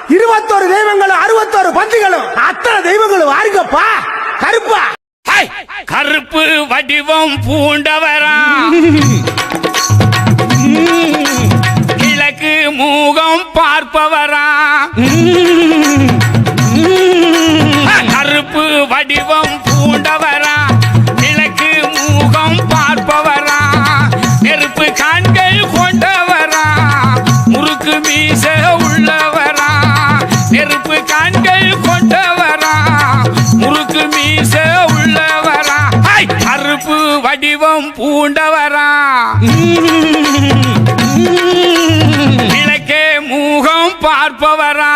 21 தெய்வங்களும் 61 பந்திகளும் அத்தனை தெய்வங்களும் வாருங்கப்பா. கருப்பா கருப்பு வடிவம் பூண்டவரா கிழக்கு மூகம் பார்ப்பவரா கருப்பு வடிவம் பூண்டவரா கிழக்கு மூகம் பார்ப்பவரா நெருப்பு கண்கள் கொண்டவரா முறுக்கு மீச உள்ளவரா நெருப்பு கண்கள் கொண்டவரா முறுக்கு மீச உள்ளவரா கருப்பு வடிவம் பூண்டவரா கிழக்கே மூகம் பார்ப்பவரா